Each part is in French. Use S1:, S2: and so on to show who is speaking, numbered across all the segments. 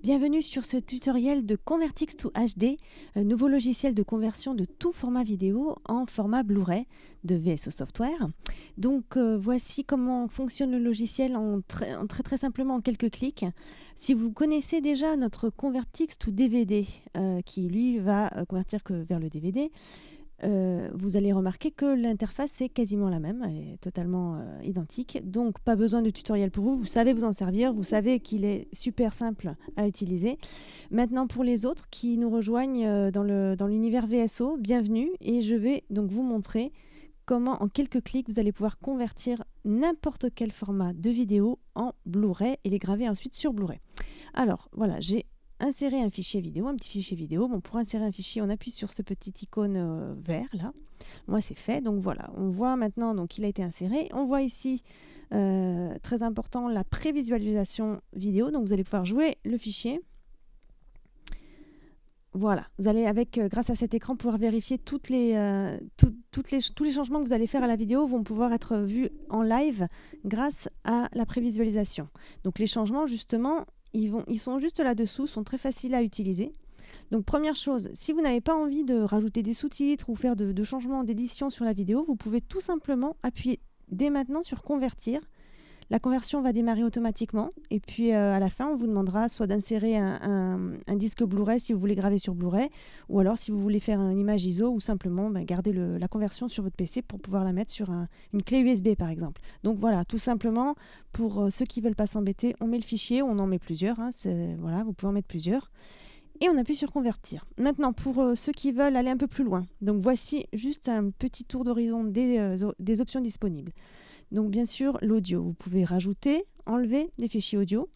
S1: Bienvenue sur ce tutoriel de Convertix to HD, un nouveau logiciel de conversion de tout format vidéo en format Blu-ray de VSO Software. Donc voici comment fonctionne le logiciel en très simplement en quelques clics. Si vous connaissez déjà notre Convertix to DVD qui lui va convertir que vers le DVD, vous allez remarquer que l'interface est quasiment la même, elle est totalement identique, donc pas besoin de tutoriel pour vous, vous savez vous en servir, vous savez qu'il est super simple à utiliser. Maintenant pour les autres qui nous rejoignent dans l'univers VSO, bienvenue, et je vais donc vous montrer comment en quelques clics vous allez pouvoir convertir n'importe quel format de vidéo en Blu-ray et les graver ensuite sur Blu-ray. Alors voilà, j'ai insérer un fichier vidéo, un petit fichier vidéo. Bon, pour insérer un fichier, on appuie sur ce petit icône vert là. Moi, c'est fait. Donc voilà, on voit maintenant donc il a été inséré. On voit ici, très important, la prévisualisation vidéo. Donc vous allez pouvoir jouer le fichier. Voilà, vous allez grâce à cet écran pouvoir vérifier tous les changements que vous allez faire à la vidéo vont pouvoir être vus en live grâce à la prévisualisation. Donc les changements justement, ils sont juste là-dessous, sont très faciles à utiliser. Donc première chose, si vous n'avez pas envie de rajouter des sous-titres ou faire de changements d'édition sur la vidéo, vous pouvez tout simplement appuyer dès maintenant sur convertir. La conversion va démarrer automatiquement et puis à la fin, on vous demandera soit d'insérer un disque Blu-ray si vous voulez graver sur Blu-ray, ou alors si vous voulez faire une image ISO ou simplement garder la conversion sur votre PC pour pouvoir la mettre sur une clé USB par exemple. Donc voilà, tout simplement, pour ceux qui ne veulent pas s'embêter, on met le fichier, on en met plusieurs, voilà, vous pouvez en mettre plusieurs. Et on appuie sur convertir. Maintenant, pour ceux qui veulent aller un peu plus loin, donc voici juste un petit tour d'horizon des options disponibles. Donc bien sûr, l'audio, vous pouvez rajouter, enlever des fichiers audio.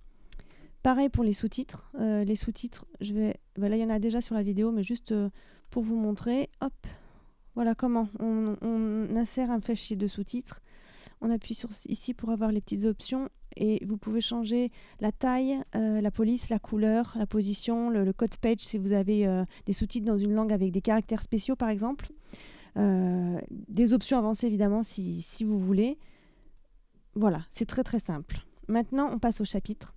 S1: Pareil pour les sous-titres. Les sous-titres, là il y en a déjà sur la vidéo, mais juste pour vous montrer, hop, voilà comment on insère un fichier de sous-titres. On appuie ici pour avoir les petites options et vous pouvez changer la taille, la police, la couleur, la position, le code page si vous avez des sous-titres dans une langue avec des caractères spéciaux par exemple. Des options avancées évidemment si vous voulez. Voilà, c'est très simple. Maintenant, on passe au chapitre.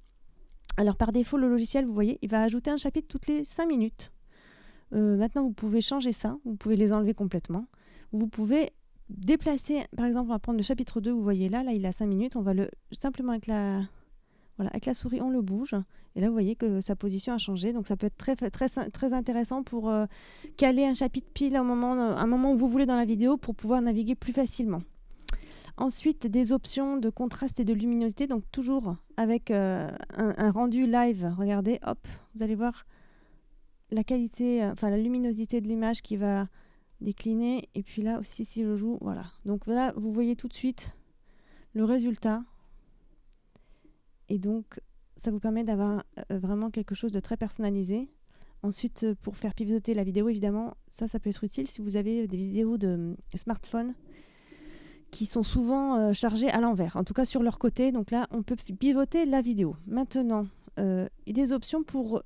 S1: Alors par défaut, le logiciel, vous voyez, il va ajouter un chapitre toutes les 5 minutes. Maintenant, vous pouvez changer ça, vous pouvez les enlever complètement. Vous pouvez déplacer, par exemple, on va prendre le chapitre 2, vous voyez là il a 5 minutes, on va simplement avec la souris, on le bouge. Et là, vous voyez que sa position a changé. Donc ça peut être très intéressant pour caler un chapitre pile à un moment où vous voulez dans la vidéo pour pouvoir naviguer plus facilement. Ensuite, des options de contraste et de luminosité, donc toujours avec un rendu live. Regardez, hop, vous allez voir la qualité, la luminosité de l'image qui va décliner. Et puis là aussi, si je joue, voilà. Donc là, vous voyez tout de suite le résultat. Et donc, ça vous permet d'avoir vraiment quelque chose de très personnalisé. Ensuite, pour faire pivoter la vidéo, évidemment, ça peut être utile si vous avez des vidéos de smartphone qui sont souvent chargés à l'envers, en tout cas sur leur côté. Donc là, on peut pivoter la vidéo. Maintenant, des options pour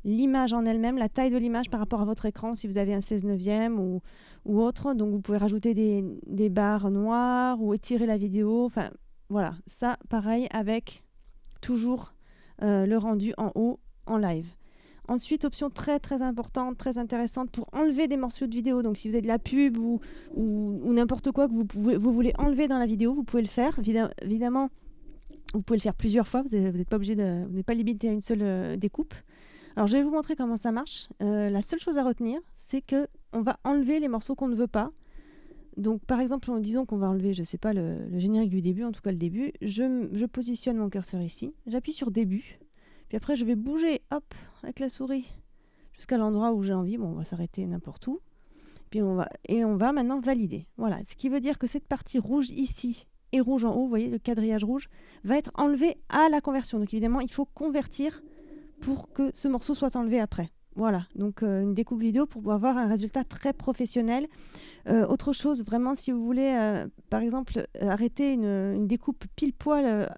S1: l'image en elle-même, la taille de l'image par rapport à votre écran, si vous avez un 16/9 ou autre. Donc vous pouvez rajouter des barres noires ou étirer la vidéo. Enfin, voilà, ça, pareil, avec toujours le rendu en haut en live. Ensuite, option très importante, très intéressante pour enlever des morceaux de vidéo. Donc si vous avez de la pub ou n'importe quoi que vous voulez enlever dans la vidéo, vous pouvez le faire. Évidemment, vous pouvez le faire plusieurs fois. Vous n'êtes pas obligé vous n'êtes pas limité à une seule découpe. Alors je vais vous montrer comment ça marche. La seule chose à retenir, c'est qu'on va enlever les morceaux qu'on ne veut pas. Donc par exemple, disons qu'on va enlever, je ne sais pas, le générique du début, en tout cas le début. Je positionne mon curseur ici. J'appuie sur début. Puis après, je vais bouger, hop, avec la souris, jusqu'à l'endroit où j'ai envie. Bon, on va s'arrêter n'importe où. Puis on va maintenant valider. Voilà, ce qui veut dire que cette partie rouge ici et rouge en haut, vous voyez, le quadrillage rouge, va être enlevé à la conversion. Donc évidemment, il faut convertir pour que ce morceau soit enlevé après. Voilà, donc une découpe vidéo pour avoir un résultat très professionnel. Autre chose, vraiment, si vous voulez, par exemple, arrêter une découpe pile poil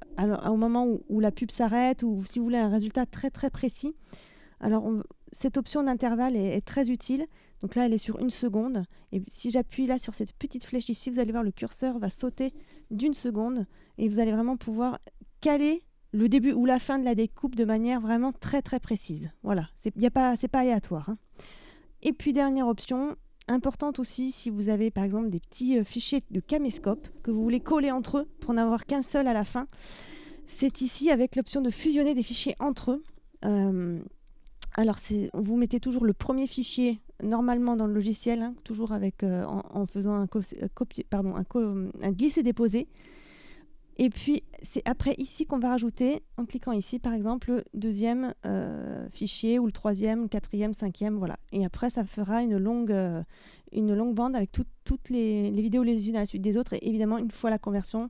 S1: au moment où la pub s'arrête, ou si vous voulez un résultat très précis, alors cette option d'intervalle est très utile. Donc là, elle est sur 1 seconde. Et si j'appuie là sur cette petite flèche ici, vous allez voir le curseur va sauter d'1 seconde et vous allez vraiment pouvoir caler le début ou la fin de la découpe de manière vraiment très très précise. Voilà, c'est pas aléatoire. Hein. Et puis dernière option, importante aussi si vous avez par exemple des petits fichiers de caméscope que vous voulez coller entre eux pour n'avoir qu'un seul à la fin. C'est ici avec l'option de fusionner des fichiers entre eux. Alors vous mettez toujours le premier fichier normalement dans le logiciel, hein, toujours avec, en faisant un glisser-déposer. Et puis, c'est après ici qu'on va rajouter, en cliquant ici, par exemple, le deuxième fichier, ou le troisième, le quatrième, cinquième, voilà. Et après, ça fera une longue bande avec toutes les vidéos les unes à la suite des autres. Et évidemment, une fois la conversion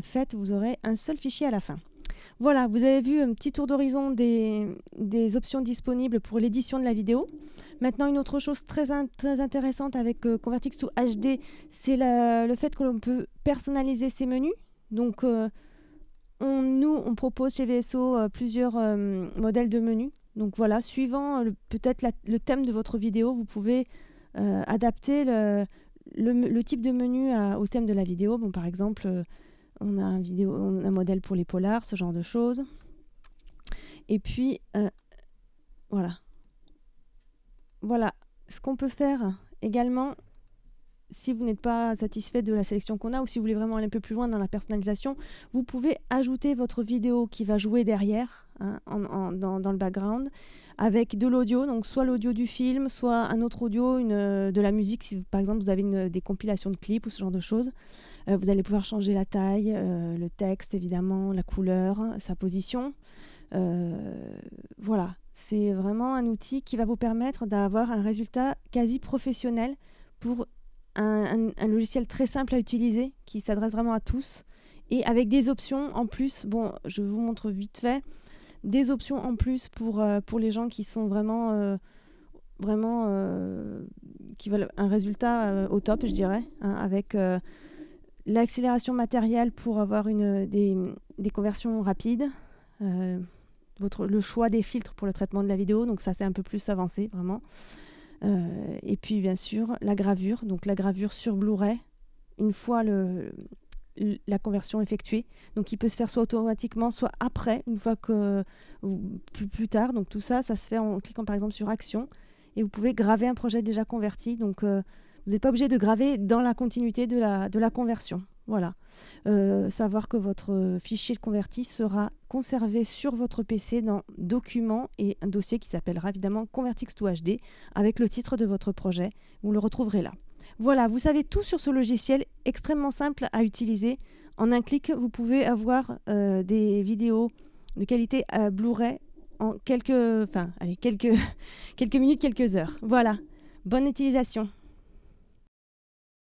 S1: faite, vous aurez un seul fichier à la fin. Voilà, vous avez vu un petit tour d'horizon des options disponibles pour l'édition de la vidéo. Maintenant, une autre chose très intéressante avec Convertix to HD, c'est le fait que l'on peut personnaliser ses menus. Donc, on propose chez VSO plusieurs modèles de menus. Donc voilà, suivant peut-être le thème de votre vidéo, vous pouvez adapter le type de menu au thème de la vidéo. Bon, par exemple, on a un modèle pour les polars, ce genre de choses. Et puis, voilà. Voilà, ce qu'on peut faire également, si vous n'êtes pas satisfait de la sélection qu'on a ou si vous voulez vraiment aller un peu plus loin dans la personnalisation, vous pouvez ajouter votre vidéo qui va jouer derrière, hein, dans le background, avec de l'audio, donc soit l'audio du film, soit un autre audio, de la musique, si par exemple vous avez des compilations de clips ou ce genre de choses. Vous allez pouvoir changer la taille, le texte évidemment, la couleur, sa position. Voilà, c'est vraiment un outil qui va vous permettre d'avoir un résultat quasi professionnel pour un logiciel très simple à utiliser qui s'adresse vraiment à tous et avec des options en plus. Bon, je vous montre vite fait des options en plus pour les gens qui sont vraiment qui veulent un résultat au top, je dirais, hein, avec l'accélération matérielle pour avoir des conversions rapides. Le choix des filtres pour le traitement de la vidéo, donc ça c'est un peu plus avancé vraiment. Et puis bien sûr la gravure, donc la gravure sur Blu-ray une fois la conversion effectuée, donc il peut se faire soit automatiquement, soit après, une fois que plus tard. Donc tout ça se fait en cliquant par exemple sur Action et vous pouvez graver un projet déjà converti. Donc vous n'êtes pas obligé de graver dans la continuité de la conversion. Voilà. Savoir que votre fichier de converti sera conservé sur votre PC dans Documents et un dossier qui s'appellera évidemment Convertix to HD avec le titre de votre projet. Vous le retrouverez là. Voilà, vous savez tout sur ce logiciel extrêmement simple à utiliser. En un clic, vous pouvez avoir des vidéos de qualité Blu-ray en quelques minutes, quelques heures. Voilà, bonne utilisation.